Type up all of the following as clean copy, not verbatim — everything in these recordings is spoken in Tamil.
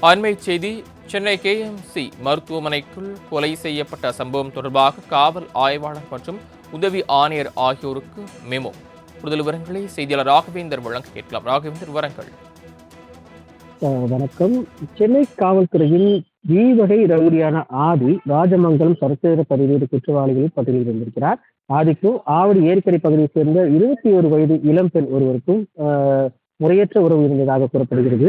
அண்மை செய்தி. சென்னை கேஎம்சி மருத்துவமனைக்குள் கொலை செய்யப்பட்ட சம்பவம் தொடர்பாக காவல் ஆய்வாளர் மற்றும் உதவி ஆணையர் ஆகியோருக்கு மெமோ. கூடுதல் விவரங்களை செய்தியாளர் ராகவேந்தர் வழங்க கேட்கலாம். ராகவேந்தர், விவரங்கள். வணக்கம். சென்னை காவல்துறையில் வகை ரவுடியான ஆதி ராஜமங்கலம் சரசேர பதிவேடு குற்றவாளிகளில் பட்டியலில் இருந்திருக்கிறார். ஆதிக்கும் ஆவடி ஏரிக்கரை பகுதியை சேர்ந்த 21 வயது இளம்பெண் ஒருவருக்கும் முறையற்ற உறவு இருந்ததாக கூறப்படுகிறது.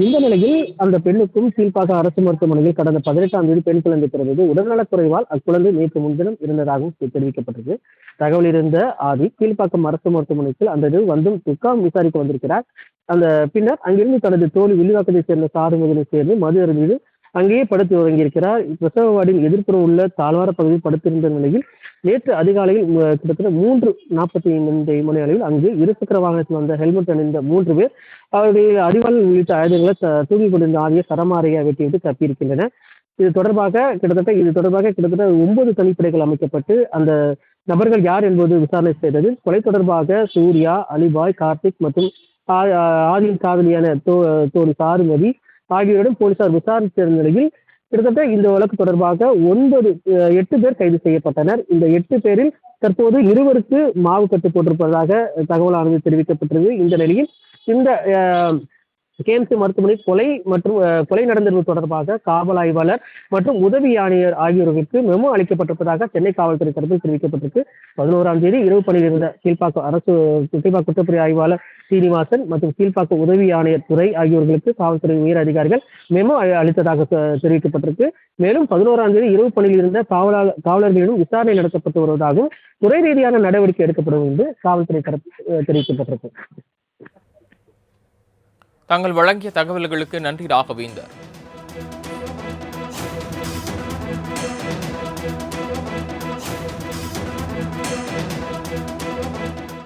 இந்த நிலையில் அந்த பெண்ணுக்கும் கீழ்ப்பாக்கம் அரசு மருத்துவமனையில் கடந்த 18ஆம் தேதி பெண் குழந்தை பிறந்தது. உடல்நலக்குறைவால் அக்குழந்தை நேற்று முன்தினம் இருந்ததாகவும் தெரிவிக்கப்பட்டது. தகவல் இருந்த ஆதி கீழ்ப்பாக்கம் அரசு மருத்துவமனைக்கு அந்த வந்தும் துக்கம் விசாரிக்க வந்திருக்கிறார். அந்த பின்னர் அங்கிருந்து தனது தோழி வில்லிவாக்கத்தை சேர்ந்த சாருமகனை சேர்ந்து மது அருந்தில் அங்கேயே படுத்து உறங்கியிருக்கிறார். பிரசவ வார்டின் எதிர்ப்புறம் உள்ள தாழ்வார பகுதியில் படுத்திருந்த நிலையில் நேற்று அதிகாலையில் கிட்டத்தட்ட 3:45 மணி அளவில் அங்கு இருசக்கர வாகனத்தில் வந்த ஹெல்மெட் அணிந்த 3 பேர் அவர்கள் அறிவாள் உள்ளிட்ட ஆயுதங்களை தூக்கி கொண்டிருந்த ஆதியை சரமாரியா வெட்டிவிட்டு தப்பியிருக்கின்றன. இது தொடர்பாக கிட்டத்தட்ட 9 தனிப்படைகள் அமைக்கப்பட்டு அந்த நபர்கள் யார் என்பது விசாரணை செய்தது. கொலை தொடர்பாக சூர்யா, அலிபாய், கார்த்திக் மற்றும் ஆதியின் காதலியான தோழி சாருமதி ஆகியோரிடம் போலீசார் விசாரித்த நிலையில் கிட்டத்தட்ட இந்த வழக்கு தொடர்பாக 8 பேர் கைது செய்யப்பட்டனர். இந்த 8 பேரில் தற்போது 2 மாவு கட்டு போட்டிருப்பதாக தகவலானது தெரிவிக்கப்பட்டது. இந்த நிலையில் இந்த கேஎம்சி மருத்துவமனை கொலை நடந்தது தொடர்பாக காவல் ஆய்வாளர் மற்றும் உதவி ஆணையர் ஆகியோருக்கு மெமோ அளிக்கப்பட்டிருப்பதாக சென்னை காவல்துறை தரப்பில் தெரிவிக்கப்பட்டிருக்கு. 11ஆம் தேதி இரவு பணியில் இருந்த கீழ்ப்பாக்கம் குற்றப்பிரிவு ஆய்வாளர் சீனிவாசன் மற்றும் கீழ்ப்பாக்கம் உதவி ஆணையர் துறை ஆகியோர்களுக்கு காவல்துறை உயர் அதிகாரிகள் மெமோ அளித்ததாக தெரிவிக்கப்பட்டிருக்கு. மேலும் 11ஆம் தேதி இரவு பணியில் இருந்த காவலர்களிடம் விசாரணை நடத்தப்பட்டு வருவதாகவும் துறை ரீதியான நடவடிக்கை எடுக்கப்படும் என்று காவல்துறை தரப்பு தெரிவிக்கப்பட்டிருக்கு. தாங்கள் வழங்கிய தகவல்களுக்கு நன்றி ராகவேந்தர்.